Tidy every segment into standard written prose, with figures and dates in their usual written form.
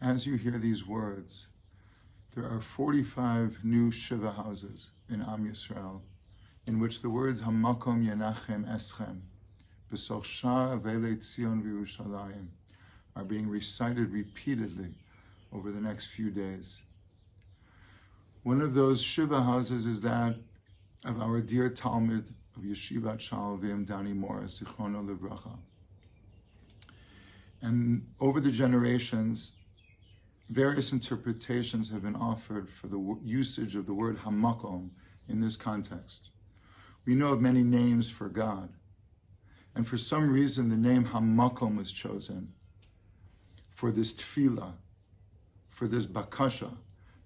as you hear these words, there are 45 new Shiva houses in Am Yisrael, in which the words Hamakom Yenachem Eschem, B'soch Shar Avei Tzion V'Yerushalayim are being recited repeatedly over the next few days. One of those Shiva houses is that of our dear Talmud of Yeshivat Sha'alvim, Donny Morris, Zichrono Livracha. And over the generations, various interpretations have been offered for the usage of the word Hamakom in this context. We know of many names for God, and for some reason the name Hamakom was chosen for this tefillah, for this bakasha.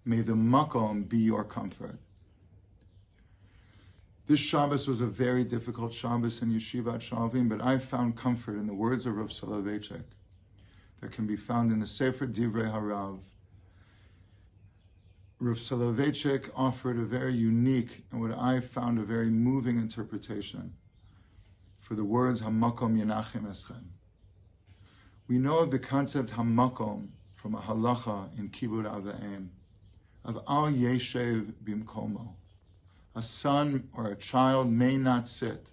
May the makom be your comfort. This Shabbos was a very difficult Shabbos in Yeshivat Sha'alvim, but I found comfort in the words of Rav Soloveitchik that can be found in the Sefer Divrei Harav. Rav Soloveitchik offered a very unique and what I found a very moving interpretation for the words Hamakom Yenachem Eschem. We know of the concept Hamakom from a halacha in Kibud Av V'Em of Al Yeshev Bimkomo. A son or a child may not sit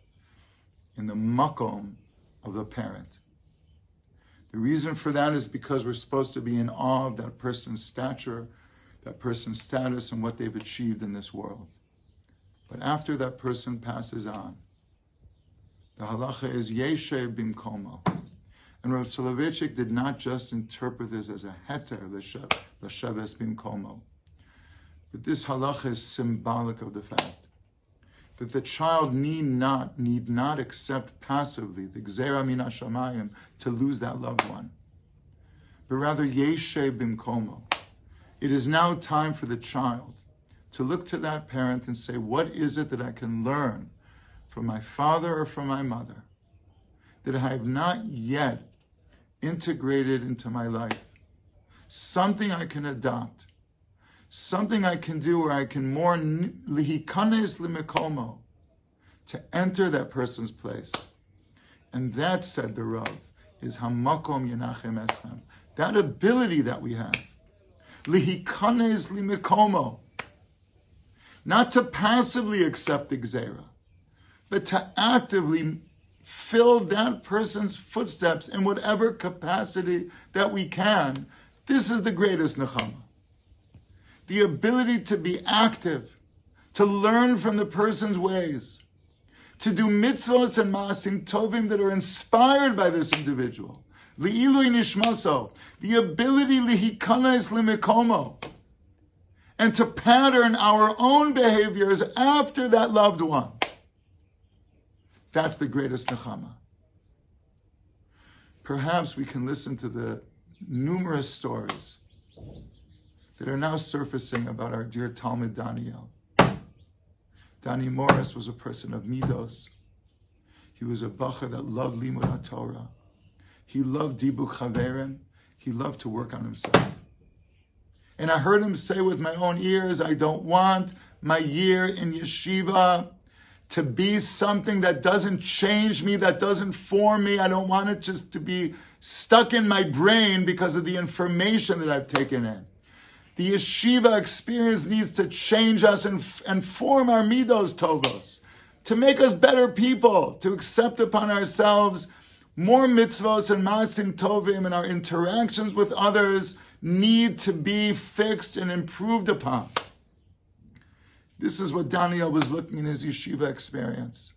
in the makom of a parent. The reason for that is because we're supposed to be in awe of that person's stature, that person's status, and what they've achieved in this world. But after that person passes on, the halacha is Yeshev Bimkomo. And Rav Soloveitchik did not just interpret this as a heter, l'sheves bimkomo. But this halacha is symbolic of the fact that the child need not accept passively the gzera min hashamayim to lose that loved one, but rather yeshe bimkomo. It is now time for the child to look to that parent and say, what is it that I can learn from my father or from my mother that I have not yet integrated into my life? Something I can adopt, something I can do where I can more lihikanes limikomo, to enter that person's place. And that, said the Rav, is hamakom yenachem eschem. That ability that we have, lihikanes limikomo, not to passively accept the gzera, but to actively fill that person's footsteps in whatever capacity that we can. This is the greatest Nechama. The ability to be active, to learn from the person's ways, to do mitzvos and maasim tovim that are inspired by this individual. Li'ilui nishmaso, the ability lihikanes limikomo, and to pattern our own behaviors after that loved one. That's the greatest Nechama. Perhaps we can listen to the numerous stories that are now surfacing about our dear Talmud Daniel. Donny Morris was a person of midos. He was a bacher that loved limud HaTorah. He loved dibuk chaverim. He loved to work on himself. And I heard him say with my own ears, I don't want my year in yeshiva to be something that doesn't change me, that doesn't form me. I don't want it just to be stuck in my brain because of the information that I've taken in. The yeshiva experience needs to change us and form our midos tovos, to make us better people, to accept upon ourselves more mitzvos and maasim tovim, and our interactions with others need to be fixed and improved upon. This is what Daniel was looking in his yeshiva experience.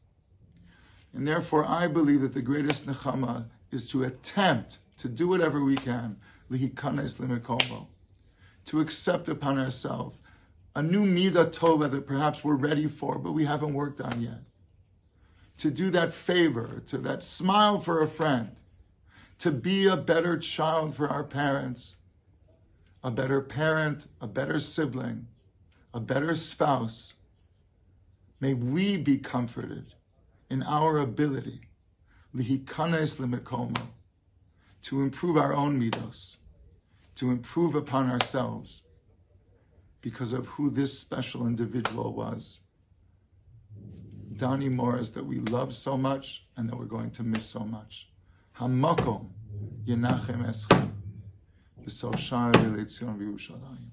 And therefore, I believe that the greatest nechama is to attempt to do whatever we can, lihikanes limikomo, to accept upon ourselves a new midah tova that perhaps we're ready for, but we haven't worked on yet. To do that favor, to that smile for a friend, to be a better child for our parents, a better parent, a better sibling, a better spouse. May we be comforted in our ability, lihikanes limikomo, to improve our own midos, to improve upon ourselves because of who this special individual was. Donny Morris, that we love so much and that we're going to miss so much. Hamakom Yenachem Eschem. B'sol Shai V'Leitzion V'Yerushalayim.